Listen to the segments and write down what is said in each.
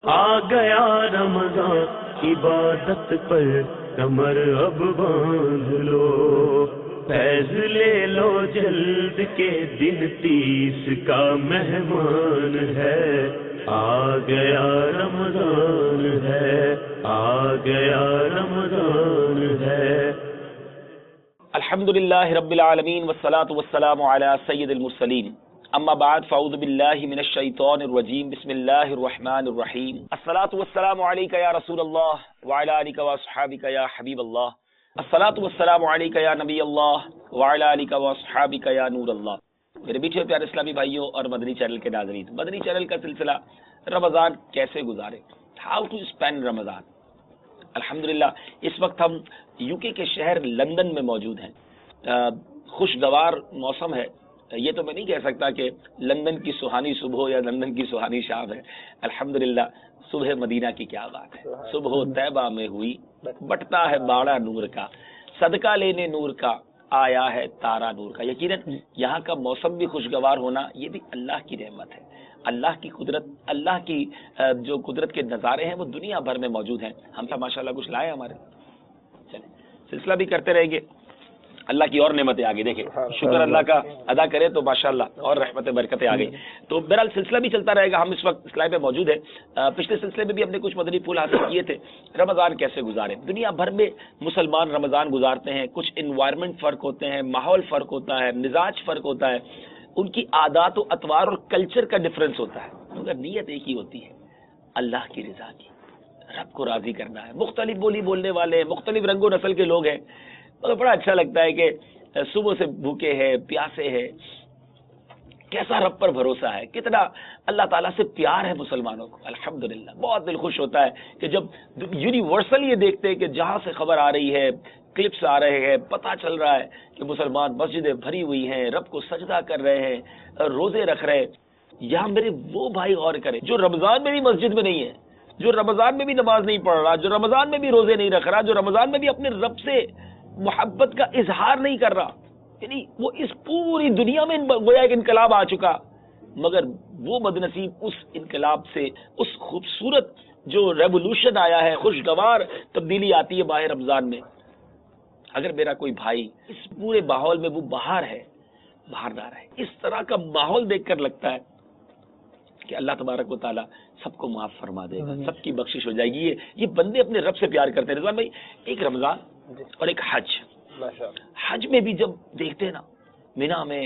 آ گیا رمضان عبادت پر کمر اب باندھ لو، فیض لے لو جلد کے دن 30 کا مہمان ہے، آ گیا رمضان ہے، آ گیا رمضان ہے۔ الحمدللہ رب العالمین والصلاة والسلام علی سید المرسلین، اما بعد فاعوذ باللہ من الشیطان الرجیم، بسم اللہ الرحمن الرحیم۔ الصلاة والسلام علیک یا رسول اللہ وعلی آلک واصحابک یا حبیب اللہ، الصلاة والسلام علیک یا نبی اللہ وعلی آلک واصحابک یا نور اللہ۔ میرے میٹھے پیارے اسلامی بھائیوں اور مدنی چینل کے ناظرین، مدنی چینل کا سلسلہ رمضان کیسے گزارے، ہاؤ ٹو اسپینڈ رمضان۔ الحمدللہ اس وقت ہم یو کے شہر لندن میں موجود ہیں۔ خوشگوار موسم ہے، یہ تو میں نہیں کہہ سکتا کہ لندن کی سہانی صبح یا لندن کی سہانی شام ہے۔ الحمدللہ صبح مدینہ کی کیا بات ہے، صبح طیبہ میں ہوئی، بٹتا ہے باڑا نور کا، صدقہ لینے نور کا آیا ہے تارا نور کا۔ یقیناً یہاں کا موسم بھی خوشگوار ہونا یہ بھی اللہ کی رحمت ہے، اللہ کی قدرت، اللہ کی جو قدرت کے نظارے ہیں وہ دنیا بھر میں موجود ہیں۔ ہم سب ماشاءاللہ کچھ لائے ہمارے، چلیں سلسلہ بھی کرتے رہیں گے، اللہ کی اور نعمتیں آ گئی۔ دیکھیں شکر اللہ کا ادا کرے تو ماشاءاللہ اور رحمتیں برکتیں آ گئی۔ تو بہرحال سلسلہ بھی چلتا رہے گا۔ ہم اس وقت اسلائی پہ موجود ہیں۔ پچھلے سلسلے میں بھی ہم نے کچھ مدنی پھول حاصل کیے تھے، رمضان کیسے گزارے۔ دنیا بھر میں مسلمان رمضان گزارتے ہیں، کچھ انوائرمنٹ فرق ہوتے ہیں، ماحول فرق ہوتا ہے، مزاج فرق ہوتا ہے، ان کی عادات و اطوار اور کلچر کا ڈفرینس ہوتا ہے، مگر نیت ایک ہی ہوتی ہے، اللہ کی رضا کی، رب کو راضی کرنا ہے۔ مختلف بولی بولنے والے، مختلف رنگ و نسل کے لوگ ہیں، مگر بڑا اچھا لگتا ہے کہ صبح سے بھوکے ہیں، پیاسے ہیں، کیسا رب پر بھروسہ ہے، کتنا اللہ تعالیٰ سے پیار ہے مسلمانوں کو۔ الحمدللہ بہت دل خوش ہوتا ہے کہ جب یونیورسل یہ دیکھتے ہیں کہ جہاں سے خبر آ رہی ہے، کلپس آ رہے ہیں، پتہ چل رہا ہے کہ مسلمان مسجدیں بھری ہوئی ہیں، رب کو سجدہ کر رہے ہیں، روزے رکھ رہے ہیں۔ یہاں میرے وہ بھائی غور کریں جو رمضان میں بھی مسجد میں نہیں ہے، جو رمضان میں بھی نماز نہیں پڑھ رہا، جو رمضان میں بھی روزے نہیں رکھ رہا، جو رمضان میں بھی اپنے رب سے محبت کا اظہار نہیں کر رہا، یعنی وہ اس پوری دنیا میں گویا ایک انقلاب آ چکا، مگر وہ بدنصیب اس انقلاب سے، اس خوبصورت جو ریولوشن آیا ہے، خوشگوار تبدیلی آتی ہے ماہ رمضان میں، اگر میرا کوئی بھائی اس پورے ماحول میں وہ باہر ہے، باہر نہ رہے۔ اس طرح کا ماحول دیکھ کر لگتا ہے کہ اللہ تبارک و تعالیٰ سب کو معاف فرما دے گا، سب کی بخشش ہو جائے گی۔ یہ بندے اپنے رب سے پیار کرتے ہیں۔ رضوان بھائی، ایک رمضان اور ایک حج، حج میں بھی جب دیکھتے ہیں نا، مینا میں،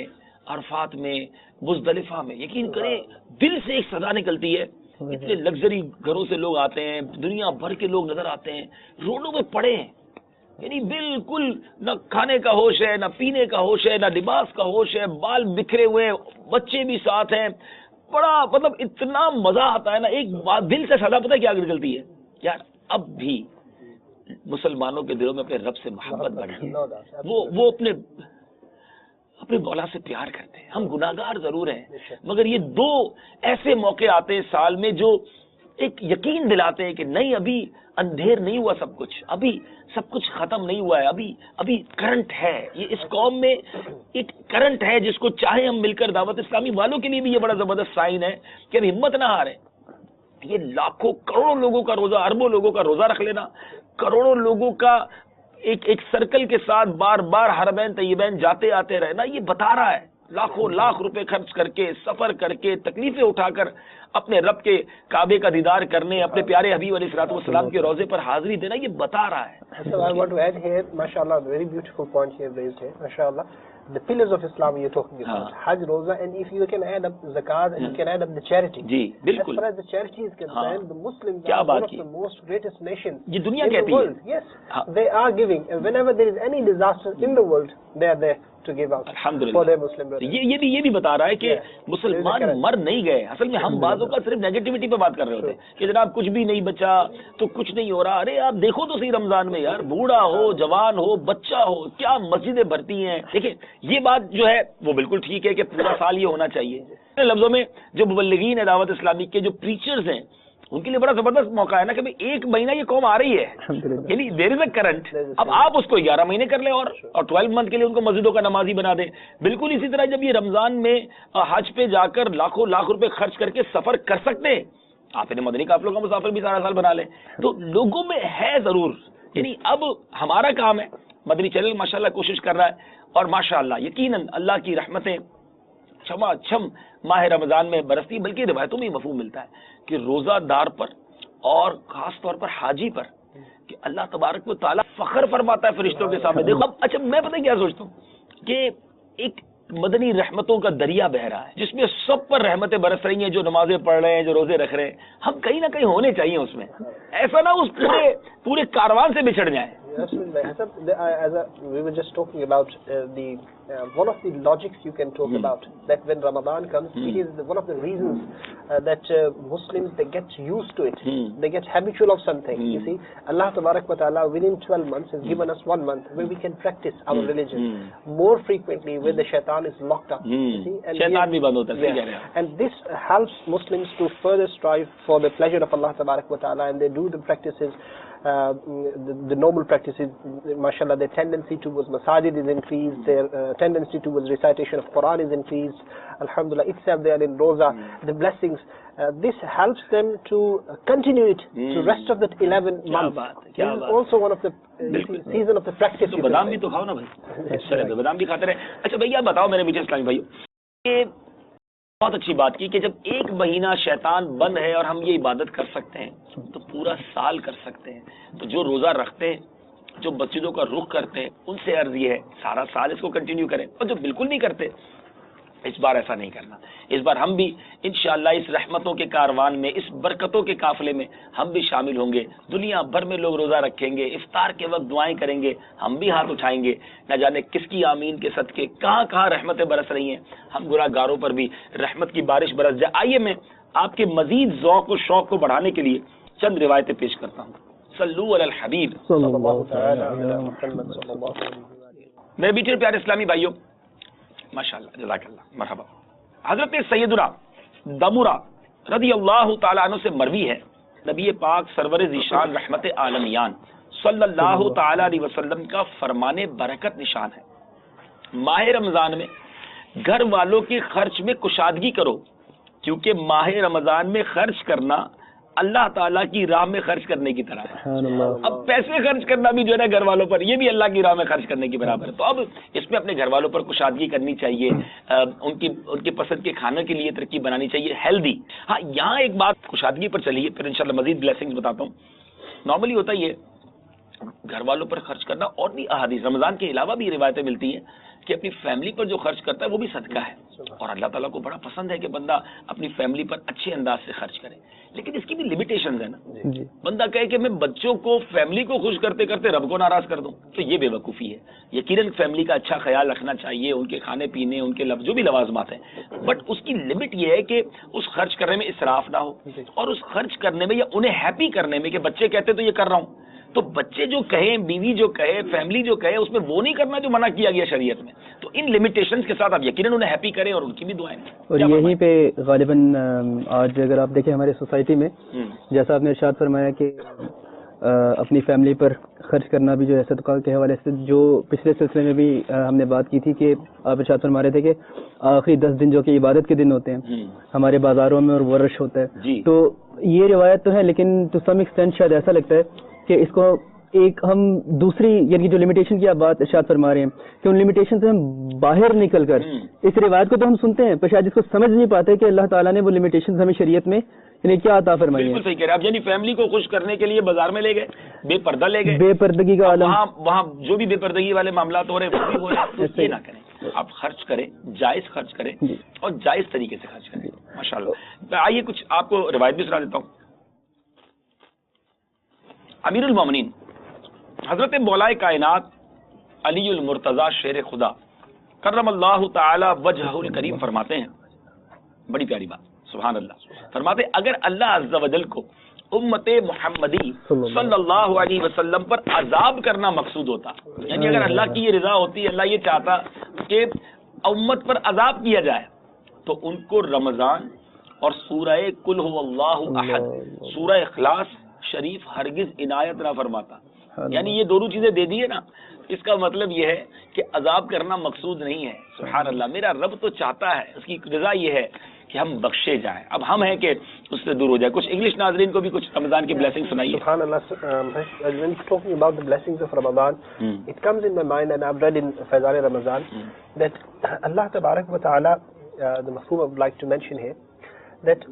عرفات میں، مزدلفہ میں، یقین کریں دل سے ایک صدا نکلتی ہے۔ اتنے لگژری گھروں سے لوگ آتے ہیں، دنیا بھر کے لوگ نظر آتے ہیں، روڈوں پہ پڑے ہیں، یعنی بالکل نہ کھانے کا ہوش ہے، نہ پینے کا ہوش ہے، نہ لباس کا ہوش ہے، بال بکھرے ہوئے، بچے بھی ساتھ ہیں، بڑا مطلب اتنا مزہ آتا ہے نا۔ ایک بات دل سے صدا پتہ کیا نکلتی ہے یار، اب بھی مسلمانوں کے دلوں میں اپنے رب سے محبت بڑھی ہے، وہ اپنے مولا سے پیار کرتے ہیں۔ ہم گناہگار ضرور ہیں، مگر یہ دو ایسے موقع آتے ہیں سال میں جو ایک یقین دلاتے ہیں کہ نہیں، ابھی اندھیر نہیں ہوا سب کچھ، ابھی سب کچھ ختم نہیں ہوا ہے، ابھی کرنٹ ہے۔ یہ اس قوم میں ایک کرنٹ ہے جس کو چاہے ہم مل کر، دعوت اسلامی والوں کے لیے بھی یہ بڑا زبردست سائن ہے کہ ہم ہمت نہ ہاریں۔ یہ لاکھوں کروڑوں لوگوں کا روزہ، اربوں لوگوں کا روزہ رکھ لینا، کروڑوں لوگوں کا ایک سرکل کے ساتھ بار بار حرمین طیبین جاتے آتے رہنا، یہ بتا رہا ہے لاکھوں لاکھ روپے خرچ کر کے، سفر کر کے، تکلیفیں اٹھا کر اپنے رب کے کعبے کا دیدار کرنے، اپنے پیارے حبیب علیہ الصلوۃ والسلام کے روضے پر حاضری دینا، یہ بتا رہا ہے۔ So I want to add here, mashallah, very beautiful point here raised here, mashallah. The pillars of Islam you're talking about, Hajj, Roza, and if you can add up Zakat and you can add up the charity. جی بالکل۔ As far as the charity is concerned, the Muslims are one of the most greatest nations یہ دنیا in the کہتی world. ہے، Yes, they are giving, and whenever there is any disaster in the world, they are there to give out الحمدللہ۔ for their Muslim brothers. یہ بھی بتا رہا ہے کہ مسلمان مر نہیں گئے۔ اصل میں ہم بعضوں کا صرف نیگیٹیوٹی پہ بات کر رہے ہوتے ہیں کہ جناب کچھ بھی نہیں بچا تو کچھ نہیں ہو رہا۔ ارے آپ دیکھو تو صحیح رمضان میں یار، بوڑھا ہو، جوان ہو، بچہ ہو، کیا مسجدیں بھرتی ہیں۔ دیکھیں یہ بات جو ہے وہ بالکل ٹھیک ہے کہ پورا سال یہ ہونا چاہیے۔ لفظوں میں جو مبلغین ہے دعوت اسلامی کے، جو پریچرز ہیں، ان کے لیے بڑا زبردست موقع ہے نا کہ ایک مہینہ یہ قوم آ رہی ہے، یعنی دیر از اے کرنٹ۔ اب آپ اس کو 11 مہینے کر لیں اور 12 منتھ کے لیے ان کو مسجدوں کا نمازی بنا دیں۔ بالکل اسی طرح جب یہ رمضان میں حج پہ جا کر لاکھوں لاکھ روپے خرچ کر کے سفر کر سکتے ہیں، آپ نے مدنی قافلوں کا مسافر بھی سارا سال بنا لیں. تو لوگوں میں ہے ضرور, یعنی اب ہمارا کام ہے, مدنی چینل ماشاءاللہ کوشش کر رہا ہے, اور ماشاءاللہ یقیناً اللہ کی رحمتیں چھما چھم ماہ رمضان میں برستی, بلکہ روایتوں میں مفہوم ملتا ہے کہ روزہ دار پر اور خاص طور پر حاجی پر کہ اللہ تبارک و تعالیٰ فخر فرماتا ہے فرشتوں کے سامنے. دیکھو اب اچھا میں پتہ کیا سوچتا ہوں کہ ایک مدنی رحمتوں کا دریا بہ رہا ہے جس میں سب پر رحمتیں برس رہی ہیں, جو نمازیں پڑھ رہے ہیں, جو روزے رکھ رہے ہیں, ہم کہیں نہ کہیں ہونے چاہیے اس میں, ایسا نہ اس پورے کاروان سے بچھڑ جائیں. We were just talking about one of the logics you can talk about, that when Ramadan comes, it is one of the reasons that Muslims, they get used to it, they get habitual of something. You see, Allah Tabarak wa Ta'ala within 12 months has given us 1 month where we can practice our religion more frequently, where the shaitan is locked up. You see, and this helps Muslims to further strive for the pleasure of Allah Tabarak wa Ta'ala, and they do the practices, the normal practices. Mashallah, their tendency towards masajid is increased, their tendency towards recitation of Quran is increased. Alhamdulillah, itself they are in roza, the blessings. This helps them to continue it the rest of the 11 months. This is also one of the season of the practice. تو بادام بھی تو کھاؤ نا بھائی, چلے بادام بھی کھاتے رہے. اچھا بھیا بتاؤ میرے میٹھے اسلامی بھائیو, کہ بہت اچھی بات کی کہ جب ایک مہینہ شیطان بند ہے اور ہم یہ عبادت کر سکتے ہیں تو پورا سال کر سکتے ہیں. تو جو روزہ رکھتے ہیں, جو مسجدوں کا رخ کرتے ہیں, ان سے عرض یہ ہے سارا سال اس کو کنٹینیو کریں, اور جو بالکل نہیں کرتے اس بار ایسا نہیں کرنا. اس بار ہم بھی انشاءاللہ اس رحمتوں کے کاروان میں, اس برکتوں کے قافلے میں ہم بھی شامل ہوں گے. دنیا بھر میں لوگ روزہ رکھیں گے, افطار کے وقت دعائیں کریں گے, ہم بھی ہاتھ اٹھائیں گے. نہ جانے کس کی آمین کے صدقے کہاں کہاں رحمتیں برس رہی ہیں, ہم گناہ گاروں پر بھی رحمت کی بارش برس جائے. آئیے میں آپ کے مزید ذوق و شوق کو بڑھانے کے لیے چند روایتیں پیش کرتا ہوں. صلو علی الحبیب صلی اللہ علیہ وسلم. میرے بیٹے پیارے اسلامی بھائیوں, ماشاءاللہ, جزاک اللہ, مرحبا. حضرت سیدنا دمرہ رضی اللہ تعالیٰ عنہ سے مروی ہے, نبی پاک سرور ذیشان رحمت عالمیان صلی اللہ تعالیٰ علیہ وسلم کا فرمان برکت نشان ہے, ماہ رمضان میں گھر والوں کے خرچ میں کشادگی کرو, کیونکہ ماہ رمضان میں خرچ کرنا اللہ تعالیٰ کی راہ میں خرچ کرنے کی طرح ہے. اب پیسے خرچ کرنا بھی جو ہے نا گھر والوں پر, یہ بھی اللہ کی راہ میں خرچ کرنے کی برابر ہے. تو اب اس میں اپنے گھر والوں پر کشادگی کرنی چاہیے, ان کے پسند کے کھانے کے لیے ترکیب بنانی چاہیے, ہیلدی. ہاں یہاں ایک بات کشادگی پر چلیے, پھر انشاءاللہ مزید بلیسنگز بتاتا ہوں. نارملی ہوتا یہ گھر والوں پر خرچ کرنا, اور بھی احادیث رمضان کے علاوہ بھی روایتیں ملتی ہیں کہ اپنی فیملی پر جو خرچ کرتا ہے وہ بھی صدقہ ہے, اور اللہ تعالیٰ کو بڑا پسند ہے کہ بندہ اپنی فیملی پر اچھے انداز سے خرچ کرے. لیکن اس کی بھی لمیٹیشنز ہیں نا. بندہ کہے کہ میں بچوں کو, فیملی کو خوش کرتے کرتے رب کو ناراض کر دوں, تو یہ بے وقوفی ہے. یقیناً فیملی کا اچھا خیال رکھنا چاہیے, ان کے کھانے پینے, ان کے جو بھی لوازمات ہیں, بٹ اس کی لمٹ یہ ہے کہ اس خرچ کرنے میں اسراف نہ ہو, اور اس خرچ کرنے میں یا انہیں ہیپی کرنے میں, کہ بچے کہتے تو یہ کر رہا ہوں, تو بچے جو کہیں, بیوی جو کہے, فیملی جو کہے, اس میں وہ نہیں کرنا جو منع کیا گیا شریعت میں. تو ان لمیٹیشنز کے ساتھ آپ یقیناً انہیں ہیپی کریں اور ان کی بھی دعائیں. اور یہیں پہ غالباً آج اگر آپ دیکھیں ہمارے سوسائٹی میں, جیسا آپ نے ارشاد فرمایا کہ اپنی فیملی پر خرچ کرنا بھی جو ہے صدقہ کے حوالے سے, جو پچھلے سلسلے میں بھی ہم نے بات کی تھی کہ آپ ارشاد فرما رہے تھے کہ آخری 10 دن جو کہ عبادت کے دن ہوتے ہیں ہمارے بازاروں میں اور وہ رش ہوتا ہے, تو یہ روایت تو ہے, لیکن ٹو سم ایکسٹینٹ شاید ایسا لگتا ہے کہ اس کو ایک ہم دوسری, یعنی جو لمیٹیشن کی آپ بات ارشاد فرما رہے ہیں کہ ان لمیٹیشن سے ہم باہر نکل کر اس روایت کو تو ہم سنتے ہیں, پر شاید اس کو سمجھ نہیں پاتے کہ اللہ تعالیٰ نے وہ لمیٹیشن ہمیں شریعت میں یعنی کیا عطا فرمائی ہے. بالکل صحیح کہہ رہے ہیں آپ, یعنی فیملی کو خوش کرنے کے لیے بازار میں لے گئے, بے پردہ لے گئے, بے پردگی کا عالم, وہاں جو بھی بے پردگی والے معاملات ہو رہے ہیں وہ بھی ہو رہے ہیں. ایسے نہ کریں, آپ خرچ کریں, جائز خرچ کریں اور جائز طریقے سے خرچ کریں. ماشاءاللہ. آئیے کچھ آپ کو روایت بھی سنا دیتا ہوں. امیر المومنین حضرت مولا کائنات علی المرتضی شیر خدا کرم اللہ تعالی وجہہ الکریم فرماتے ہیں, بڑی پیاری بات, سبحان اللہ, فرماتے اگر اللہ عز و جل کو امت محمدی صلی اللہ علیہ وسلم پر عذاب کرنا مقصود ہوتا, یعنی اگر اللہ کی یہ رضا ہوتی, اللہ یہ چاہتا کہ امت پر عذاب کیا جائے, تو ان کو رمضان اور سورہ قل هو اللہ احد, سورہ اخلاص شریف ہرگز عنایت نہ فرماتا. یعنی یہ دونوں چیزیں دے دی ہے نا, اس کا مطلب یہ ہے کہ عذاب کرنا مقصود نہیں ہے. سبحان اللہ, میرا رب تو چاہتا ہے, اس کی رضا یہ ہے کہ ہم بخشے جائیں. اب ہم ہیں کہ اس سے دور ہو جائے. کچھ انگلش ناظرین کو بھی کچھ رمضان کی بلیسنگ سنائیے. SubhanAllah, when talking about the blessings of Ramadan, it comes in my mind, and I've read in Faizan Ramadan, that Allah Tabarak wa Ta'ala, the Masoom I would like to mention here, that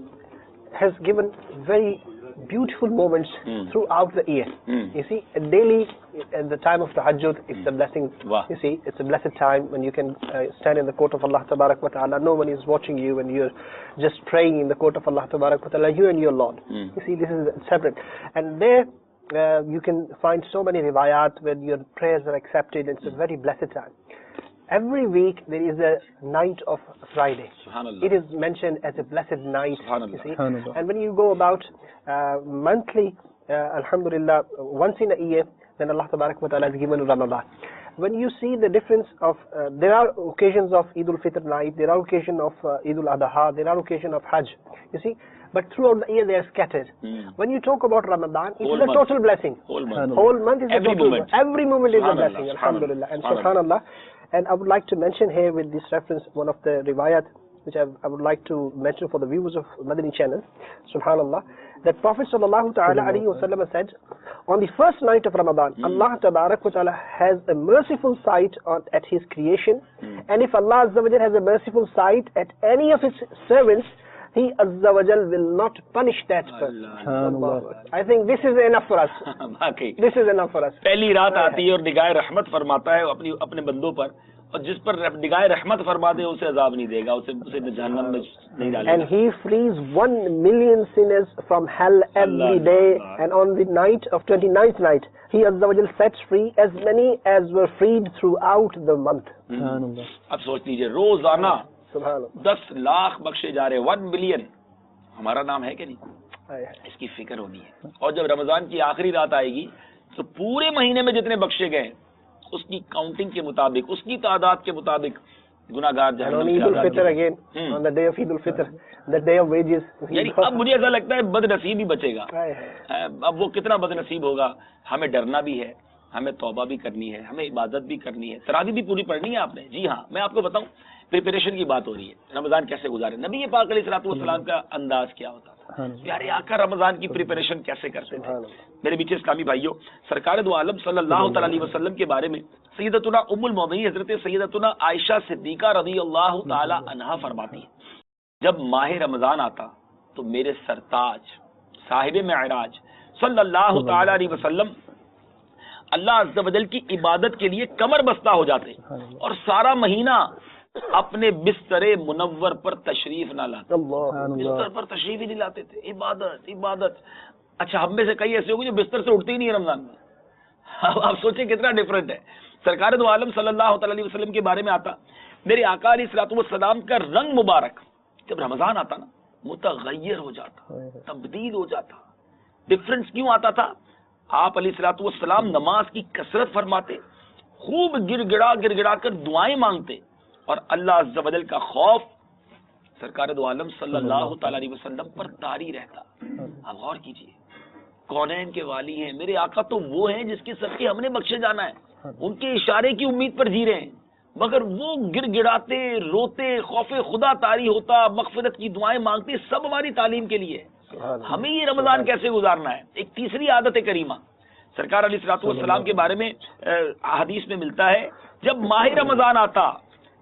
has given very beautiful moments throughout the year. You see, daily at the time of Tahajjud, it's a blessing. You see, it's a blessed time when you can stand in the court of Allah Tabarak wa Ta'ala. No one is watching you when you're just praying in the court of Allah Tabarak wa Ta'ala, you and your Lord. You see, this is separate. And there you can find so many riwayat where your prayers are accepted. It's a very blessed time. Every week there is a night of Friday. It is mentioned as a blessed night. You see? And when you go about monthly, alhamdulillah, once in a year, then Allah Tabarak wa Ta'ala has given Ramadan. When you see the difference of, there are occasions of Eid al-Fitr night, there are occasions of Eid al-Adha, there are occasions of Hajj, you see, but throughout the year they are scattered. When you talk about Ramadan, it is a total blessing. Whole month is a total blessing. Every moment is a blessing, alhamdulillah. And subhanallah, and I would like to mention here with this reference, one of the riwayat which I would like to mention for the viewers of Madani channel, subhanallah, that Prophet sallallahu ta'ala alayhi wa sallam said, on the first night of Ramadan, Allah Tabarak wa Ta'ala has a merciful sight at His creation, and if Allah Azza wa Jal has a merciful sight at any of His servants, He Azza wa Jal will not punish that person. I think this is enough for us. This is enough for us. پہلی رات آتی ہے اور نگاہ رحمت فرماتا ہے اپنے بندوں پر, اور جس پر نگاہ رحمت فرما دے اسے عذاب نہیں دے گا, اسے جہنم میں نہیں ڈالے گا. And He frees 1 million sinners from hell every day, and on the night of 29th night, He Azza wa Jal sets free as many as were freed throughout the month. اب سوچ لیجئے, روزانہ 10 لاکھ بخشے جا رہے, 1 ملین. ہمارا نام ہے کہ نہیں؟ اس کی فکر ہونی ہے. اور جب رمضان کی آخری رات آئے گی تو پورے مہینے میں جتنے بخشے گئے اس کی کاؤنٹنگ کے مطابق, اس کی تعداد کے مطابق گناہگار جہنم سے آزاد. Eid al-Fitr again, on the day of Eid al-Fitr, the day of wages. یعنی اب مجھے ایسا لگتا ہے بد نصیب ہی بچے گا. اب وہ کتنا بد نصیب ہوگا. ہمیں ڈرنا بھی ہے, ہمیں توبہ بھی کرنی ہے, ہمیں عبادت بھی کرنی ہے, تراویح بھی پوری پڑھنی ہے آپ نے. جی ہاں, میں آپ کو بتاؤں, پریپریشن کی بات ہو رہی ہے, رمضان کیسے گزارے. نبی پاک علیہ الصلوۃ والسلام کا انداز کیا ہوتا تھا, پیارے آقا رمضان کی پریپریشن کیسے کرتے تھے. میرے بیچ اسلامی بھائیوں, سرکار دو عالم صلی اللہ تعالی علیہ وسلم کے بارے میں سیدتنا ام المومنین حضرت سیدتنا عائشہ صدیقہ رضی اللہ تعالی عنہا فرماتی ہیں, جب ماہ رمضان آتا تو میرے سرتاج صاحب معراج صلی اللہ تعالی علیہ وسلم اللہ عز و جل کی عبادت کے لیے کمر بستہ ہو جاتے, اور سارا مہینہ اپنے بستر منور پر تشریف نہ لاتے. بستر پر تشریف ہی نہیں لاتے تھے. عبادت عبادت. اچھا, ہم میں سے کئی ایسے ہوں گے جو بستر سے اٹھتے ہی نہیں ہے رمضان میں. آپ سوچیں کتنا ڈفرینٹ ہے. سرکار دو عالم صلی اللہ تعالی علیہ وسلم کے بارے میں آتا, میرے آقا علیہ الصلوۃ والسلام کا رنگ مبارک جب رمضان آتا نا متغیر ہو جاتا, تبدیل ہو جاتا. ڈفرینس کیوں آتا تھا؟ آپ علیہ الصلوۃ والسلام نماز کی کثرت فرماتے, خوب گر گڑا کر دعائیں مانگتے, اور اللہ عز و جل کا خوف سرکار دو عالم صلی اللہ تعالی علیہ وسلم پر طاری رہتا. اب غور کیجیے, کونین کے والی ہیں میرے آقا, تو وہ ہیں جس کے صدقے ہم نے بخشے جانا ہے, ان کے اشارے کی امید پر جی رہے ہیں, مگر وہ گر گڑاتے, روتے, خوف خدا طاری ہوتا, مغفرت کی دعائیں مانگتے, سب ہماری تعلیم کے لیے. ہمیں یہ رمضان کیسے گزارنا ہے. ایک تیسری عادت کریمہ سرکار علیہ الصلوۃ والسلام کے بارے میں حدیث میں ملتا ہے, جب ماہ رمضان آتا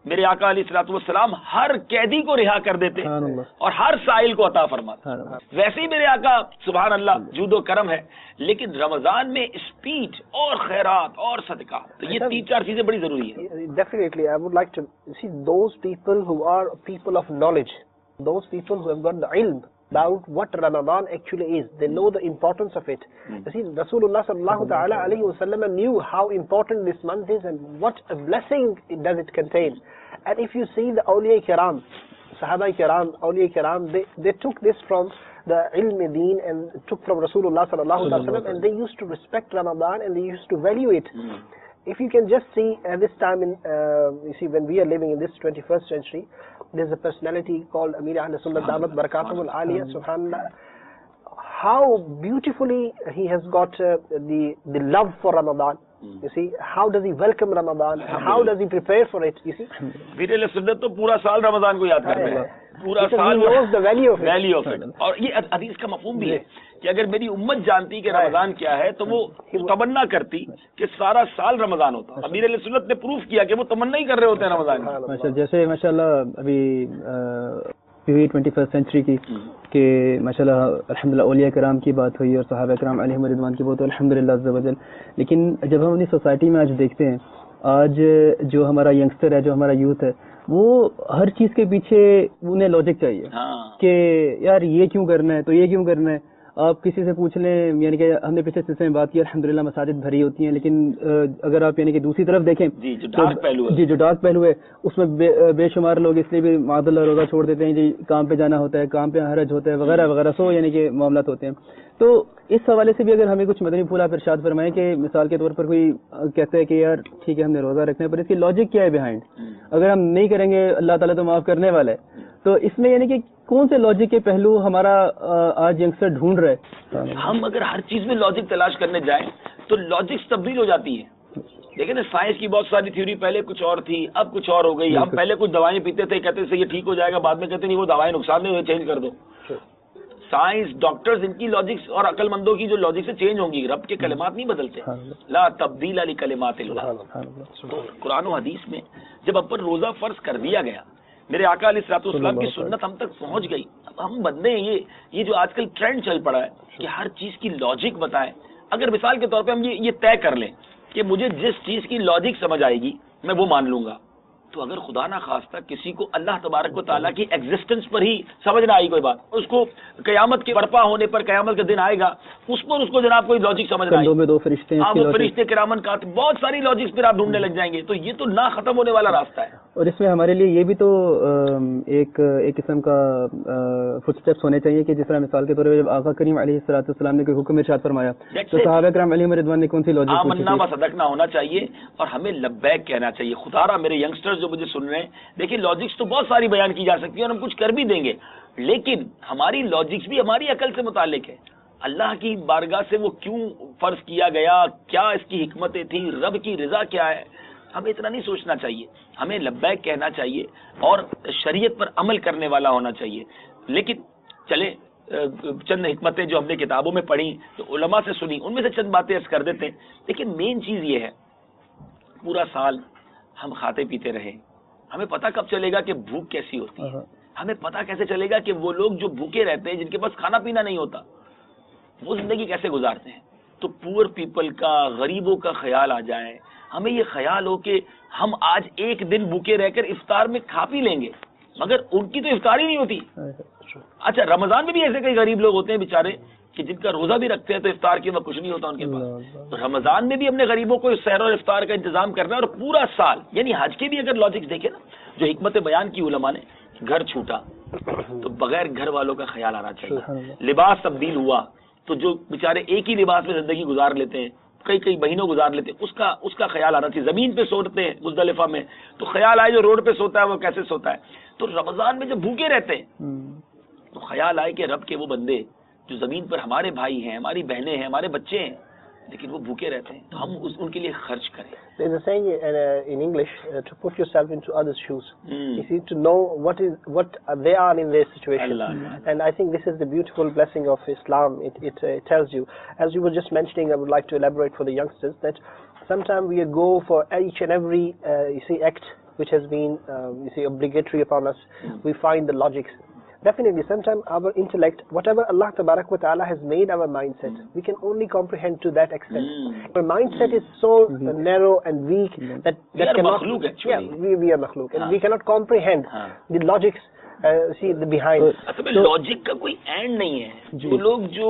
میرے آقا علیہ الصلوۃ والسلام ہر قیدی کو رہا کر دیتے اور ہر سائل کو عطا فرماتے. ویسے ہی میرے آقا سبحان اللہ جود و کرم ہے, لیکن رمضان میں اسپیڈ اور خیرات اور صدقہ, تو یہ 3-4 چیزیں بڑی ضروری ہیں. Definitely, I would like to see those people who are people of knowledge, those people who have got the ilm about what Ramadan actually is. They know the importance of it. You see, Rasulullah sallallahu ta'ala alayhi wa sallam knew how important this month is and what a blessing does it contain. And if you see the awliya kiram, sahaba kiram, awliya kiram, they took this from the ilm deen and took from Rasulullah sallallahu ta'ala sallam, and they used to respect Ramadan and they used to value it. If you can just see at this time in, you see, when we are living in this 21st century, there's a personality called Amir Ahl Sunnah Damat Barakatuh Al-Aliyah, subhanallah, how beautifully he has got the love for Ramadan. You see, how does he welcome Ramadan? How does he prepare for it? You see, Amir Ahl Sunnah تو پورا سال رمضان کو یاد کرتے ہیں. پورا سال value of it. اور یہ حدیث کا مفہوم بھی ہے کہ اگر میری امت جانتی کہ رمضان کیا ہے تو وہ تمنا کرتی کہ سارا سال رمضان ہوتا. امیر علیہ سنت نے پروف کیا کہ وہ تمنا ہی کر رہے ہوتے ہیں رمضان کی. جیسے ماشاء اللہ ابھی 21st سینچری کی کہ ماشاء اللہ الحمدللہ اولیاء کرام کی بات ہوئی اور صحابہ کرام علیہم رضوان کی بات, الحمدللہ عز و جل. لیکن جب ہم اپنی سوسائٹی میں آج دیکھتے ہیں, آج جو ہمارا ینگسٹر ہے, جو ہمارا یوتھ ہے, وہ ہر چیز کے پیچھے انہیں لاجک چاہیے کہ یار یہ کیوں کرنا ہے تو یہ کیوں کرنا ہے. آپ کسی سے پوچھ لیں, یعنی کہ ہم نے پچھلے سلسلے میں بات کی الحمدللہ مساجد بھری ہوتی ہیں, لیکن اگر آپ یعنی کہ دوسری طرف دیکھیں جو ڈارک پہلو ہے اس میں بے شمار لوگ اس لیے بھی معاذ اللہ روزہ چھوڑ دیتے ہیں جی کام پہ جانا ہوتا ہے, کام پہ حرج ہوتا ہے وغیرہ وغیرہ, سو یعنی کہ معاملات ہوتے ہیں. تو اس حوالے سے بھی اگر ہمیں کچھ مدنی پھول آپ ارشاد فرمائیں کہ مثال کے طور پر کوئی کہتا ہے کہ یار ٹھیک ہے ہم نے روزہ رکھنا ہے, پر اس کی لاجک کیا ہے بیہائنڈ, اگر ہم نہیں کریں گے اللہ تعالیٰ تو معاف کرنے والا ہے. تو اس میں یعنی کہ کون سے لاجک کے پہلو ہمارا آج ینگسٹر ڈھونڈ رہا ہے؟ ہم اگر ہر چیز میں لاجک تلاش کرنے جائیں تو لاجکس تبدیل ہو جاتی ہے. دیکھیں نا سائنس کی بہت ساری تھیوری پہلے کچھ اور تھی, اب کچھ اور ہو گئی. ہم پہلے کچھ دوائیں پیتے تھے, کہتے تھے یہ ٹھیک ہو جائے گا, بعد میں کہتے نہیں وہ دوائیں نقصان نہیں ہوئے, چینج کر دو. سائنس ڈاکٹرز ان کی لاجکس اور عقل مندوں کی جو لاجک سے چینج ہوں گی. رب کے کلمات نہیں بدلتے, لا تبدیل لکلمات اللہ. تو قرآن و حدیث میں جب اب پر روزہ فرض کر دیا گیا, میرے آقا علیہ الصلوۃ والسلام کی سنت ہم تک پہنچ گئی. اب ہم بندے ہیں, یہ جو آج کل ٹرینڈ چل پڑا ہے کہ ہر چیز کی لاجک بتائیں. اگر مثال کے طور پہ ہم یہ طے کر لیں کہ مجھے جس چیز کی لاجک سمجھ آئے گی میں وہ مان لوں گا, تو اگر خدا نہ خواستہ کسی کو اللہ تبارک و تعالیٰ کی ایگزسٹنس پر ہی سمجھ نہ آئی کوئی بات, اس کو قیامت کے برپا ہونے پر, قیامت کا دن آئے گا اس پر اس کو جناب کوئی لاجک سمجھ نہ آئی, میں 2 فرشتے ہیں, وہ فرشتے کرامن کاتب, بہت ساری لاجکس پھر آپ ڈھونڈنے لگ جائیں گے. تو یہ تو نہ ختم ہونے والا راستہ ہے. اور اس میں ہمارے لیے یہ بھی تو ایک قسم کا فٹ اسٹیپس ہونے چاہیے کہ جس طرح مثال کے طور پر جب آقا کریم علیہ الصلوۃ والسلام نے کوئی حکم ارشاد فرمایا تو صحابہ کرام علیہم رضوان نے کون سی لاجک آمنا و صدقنا ہونا چاہیے اور ہمیں لبیک کہنا چاہیے. خدا را میرے ینگسٹرز جو مجھے سن رہے ہیں, دیکھیے لاجکس تو بہت ساری بیان کی جا سکتی ہیں اور ہم کچھ کر بھی دیں گے, لیکن ہماری لاجکس بھی ہماری عقل سے متعلق ہے. اللہ کی بارگاہ سے وہ کیوں فرض کیا گیا, کیا اس کی حکمتیں تھیں, رب کی رضا کیا ہے, ہمیں اتنا نہیں سوچنا چاہیے. ہمیں لبیک کہنا چاہیے اور شریعت پر عمل کرنے والا ہونا چاہیے. لیکن چلے چند حکمتیں جو ہم نے کتابوں میں پڑھی, تو علماء سے سنی, ان میں سے چند باتیں عرض کر دیتے ہیں. لیکن مین چیز یہ ہے, پورا سال ہم کھاتے پیتے رہے, ہمیں پتہ کب چلے گا کہ بھوک کیسی ہوتی ہے؟ ہمیں پتہ کیسے چلے گا کہ وہ لوگ جو بھوکے رہتے ہیں, جن کے پاس کھانا پینا نہیں ہوتا, وہ زندگی کیسے گزارتے ہیں؟ تو پور پیپل کا, غریبوں کا خیال آ جائے, ہمیں یہ خیال ہو کہ ہم آج ایک دن بھوکے رہ کر افطار میں کھا پی لیں گے, مگر ان کی تو افطار ہی نہیں ہوتی. اچھا رمضان میں بھی ایسے کئی غریب لوگ ہوتے ہیں بیچارے کہ جن کا روزہ بھی رکھتے ہیں تو افطار کے وقت کچھ نہیں ہوتا ان کے پاس. تو رمضان میں بھی ہم نے غریبوں کو سحر اور افطار کا انتظام کرنا ہے, اور پورا سال. یعنی حج کے بھی اگر لاجکس دیکھیں نا, جو حکمتیں بیان کی علماء نے, گھر چھوٹا تو بغیر گھر والوں کا خیال آنا چاہیے. لباس تبدیل ہوا تو جو بیچارے ایک ہی لباس میں زندگی گزار لیتے ہیں, کئی مہینوں گزار لیتے ہیں, اس کا خیال آنا چاہیے. زمین پہ سوتے ہیں مزدلفہ میں, تو خیال آئے جو روڈ پہ سوتا ہے وہ کیسے سوتا ہے. تو رمضان میں جب بھوکے رہتے ہیں تو خیال آئے کہ رب کے وہ بندے جو زمین پر ہمارے بھائی ہیں, ہماری بہنیں ہیں, ہمارے بچے ہیں, لیکن وہ بھوکے رہتے ہیں, تو ہم ان کے لیے خرچ کریں. There is a saying in English, to put yourself into others' shoes. You see, to know what they are in their situation. Allah. And I think this is the beautiful blessing of Islam. It tells you, as you were just mentioning, I would like to elaborate for the youngsters, that sometimes we go for each and every act which has been obligatory upon us. We find the logics. Definitely, sometimes our intellect, whatever Allah Tabarak wa Ta'ala has made our mindset, we can only comprehend to that extent. Our mindset is so narrow and weak that we are cannot. makhluk actually. Yeah, we are makhluk, and we cannot comprehend the logics. The behind. اصل میں logic کا کوئی and نہیں ہے. وہ لوگ جو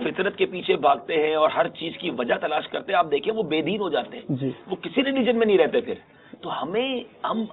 فطرت کے پیچھے بھاگتے ہیں اور ہر چیز کی وجہ تلاش کرتے ہیں, آپ دیکھیں وہ بے دین ہو جاتے ہیں, وہ کسی ریلیجن میں نہیں رہتے پھر. تو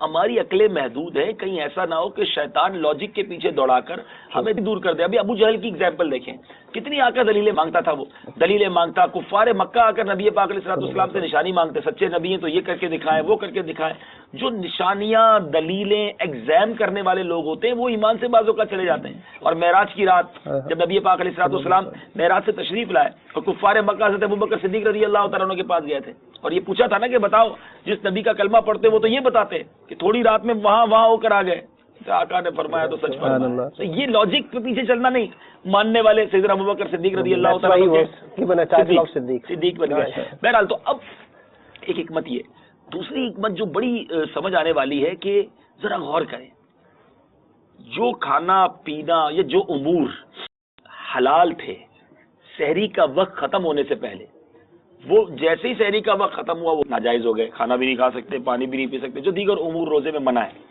ہماری عقلیں محدود ہیں, کہیں ایسا نہ ہو کہ شیطان لاجک کے پیچھے دوڑا کر ہمیں دور کر دے. ابھی ابو جہل کی ایگزامپل دیکھیں, کتنی آ کر دلیلیں مانگتا تھا, وہ دلیلیں مانگتا. کفار مکہ آ کر نبی پاک علیہ الصلوۃ والسلام سے نشانی مانگتے, سچے نبی ہیں تو یہ کر کے دکھائیں, وہ کر کے دکھائیں. جو نشانیاں دلیلیں ایگزام کرنے والے لوگ ہوتے ہیں وہ ایمان سے بازوں کا چلے جاتے ہیں. اور معراج کی رات جب نبی پاک علیہ الصلوۃ والسلام معراج سے تشریف لائے اور کفار مکہ سے ابوبکر صدیق رضی اللہ تعالیٰ عنہ کے پاس گئے تھے اور یہ پوچھا تھا نا کہ بتاؤ جس نبی کا کلمہ پڑھتے وہ تو یہ بتاتے کہ تھوڑی رات میں وہاں ہو کر آ گئے, آقا نے فرمایا تو سچ فرمایا. تو یہ لاجک پہ پیچھے چلنا نہیں. ماننے والے سیدنا ابوبکر صدیق رضی اللہ تعالیٰ صدیق بن گئے. بہرحال تو اب ایک حکمت یہ, دوسری حکمت جو بڑی سمجھ آنے والی ہے کہ ذرا غور کریں, جو کھانا پینا یا جو امور حلال تھے سحری کا وقت ختم ہونے سے پہلے, وہ جیسے ہی سحری کا وقت ختم ہوا وہ ناجائز ہو گئے. کھانا بھی نہیں کھا سکتے, پانی بھی نہیں پی سکتے, جو دیگر امور روزے میں منع ہے.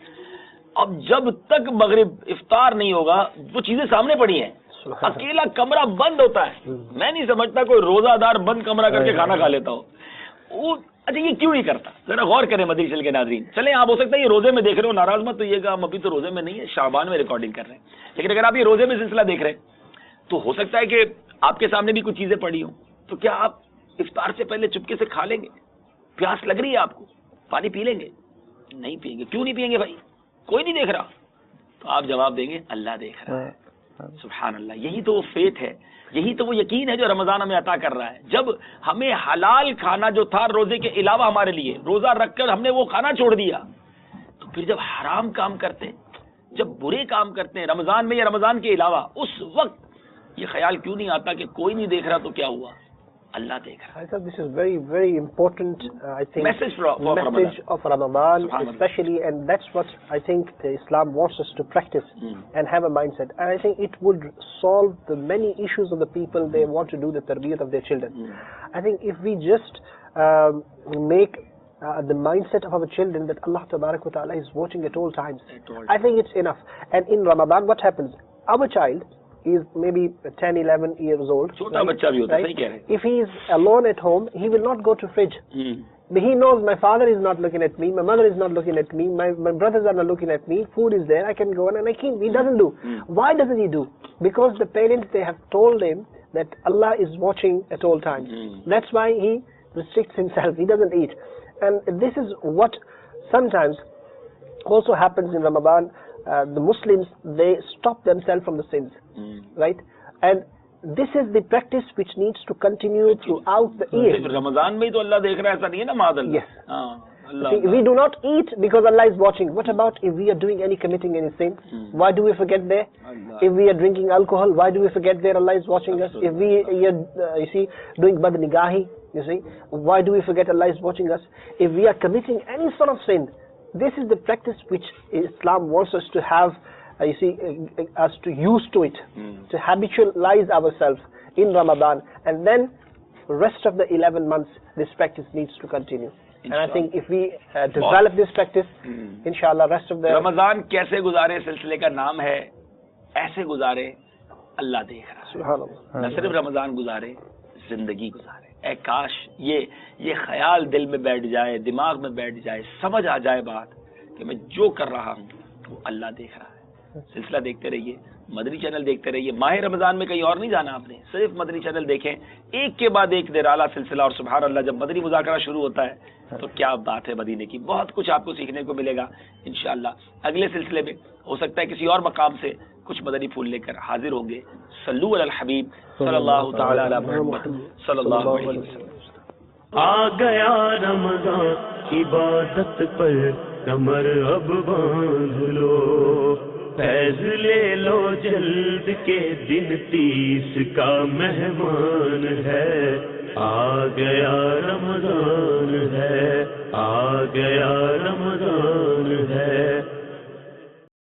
اب جب تک مغرب افطار نہیں ہوگا وہ چیزیں سامنے پڑی ہیں. اکیلا کمرہ بند ہوتا ہے, میں نہیں سمجھتا کوئی روزہ دار بند کمرہ کر کے کھانا کھا لیتا ہو. اچھا یہ کیوں نہیں کرتا, ذرا غور کریں مدری چینل کے ناظرین. چلیں آپ ہو سکتا ہے یہ روزے میں دیکھ رہے ہو, ناراض مت تو یہ کہ ہم ابھی تو روزے میں نہیں ہے, شعبان میں ریکارڈنگ کر رہے ہیں, لیکن اگر آپ یہ روزے میں سلسلہ دیکھ رہے ہیں تو ہو سکتا ہے کہ آپ کے سامنے بھی کچھ چیزیں پڑی ہوں. تو کیا آپ افطار سے پہلے چپکے سے کھا لیں گے؟ پیاس لگ رہی ہے آپ کو, پانی پی لیں گے؟ نہیں پئیں گے. کیوں نہیں پئیں گے بھائی؟ کوئی نہیں دیکھ رہا. تو آپ جواب دیں گے اللہ دیکھ رہا ہے. سبحان اللہ, یہی تو وہ فیت ہے, یہی تو وہ یقین ہے جو رمضان ہمیں عطا کر رہا ہے. جب ہمیں حلال کھانا جو تھا روزے کے علاوہ ہمارے لیے, روزہ رکھ کر ہم نے وہ کھانا چھوڑ دیا, تو پھر جب حرام کام کرتے ہیں, جب برے کام کرتے ہیں رمضان میں یا رمضان کے علاوہ, اس وقت یہ خیال کیوں نہیں آتا کہ کوئی نہیں دیکھ رہا تو کیا ہوا, اللہ دیکھ رہا ہے. I thought this is very, very important, I think, message of Ramadan, especially, and that's what I think the Islam wants us to practice and have a mindset. And I think it would solve the many issues of the people they want to do the tarbiyat of their children. I think if we just make the mindset of our children that Allah Tabarak wa Ta'ala is watching at all times, I think it's enough. And in Ramadan, what happens? Our child is maybe 10, 11 years old. Right? If he is alone at home, he will not go to fridge. He knows my father is not looking at me, my mother is not looking at me, my brothers are not looking at me, food is there, I can go on and I can. He doesn't do. Why doesn't he do? Because the parents, they have told him that Allah is watching at all times. That's why he restricts himself, he doesn't eat. And this is what sometimes also happens in Ramadan. The Muslims, they stop themselves from the sins, right? And this is the practice which needs to continue throughout the year. Ramadan mein to Allah dekh raha hai, aisa nahi hai na maadallah. Yes. See, we do not eat because Allah is watching. What about if we are doing committing any sin? Why do we forget there? If we are drinking alcohol, why do we forget there Allah is watching us? If we are, you see, doing bad nigahi, you see, why do we forget Allah is watching us? If we are committing any sort of sin, this is the practice which Islam wants us to have, you see, us to use to it, to habitualize ourselves in Ramadan, and then rest of the 11 months this practice needs to continue. And I think if we develop this practice, inshallah, rest of the Ramadan kaise guzare silsile ka naam hai, aise guzare Allah dekh raha hai. Subhanallah. Na sirf Ramadan guzare, zindagi guzare. اے کاش یہ خیال دل میں بیٹھ جائے, دماغ میں بیٹھ جائے, سمجھ آ جائے بات کہ میں جو کر رہا ہوں وہ اللہ دیکھ رہا ہے. سلسلہ دیکھتے رہیے, مدنی چینل دیکھتے رہیے. ماہ رمضان میں کہیں اور نہیں جانا آپ نے, صرف مدنی چینل دیکھیں, ایک کے بعد ایک نرالا سلسلہ. اور سبحان اللہ, جب مدنی مذاکرہ شروع ہوتا ہے تو کیا بات ہے مدینے کی, بہت کچھ آپ کو سیکھنے کو ملے گا انشاءاللہ. اگلے سلسلے میں ہو سکتا ہے کسی اور مقام سے کچھ مدنی پھول لے کر حاضر ہوں گے. صلو علی الحبیب صلی اللہ تعالی علی محمد صلی اللہ علیہ وسلم. آ گیا رمضان, عبادت پر کمر اب باندھ لو, فیض لے لو جلد کے دن 30 کا مہمان ہے. آ گیا رمضان ہے, آ گیا رمضان ہے.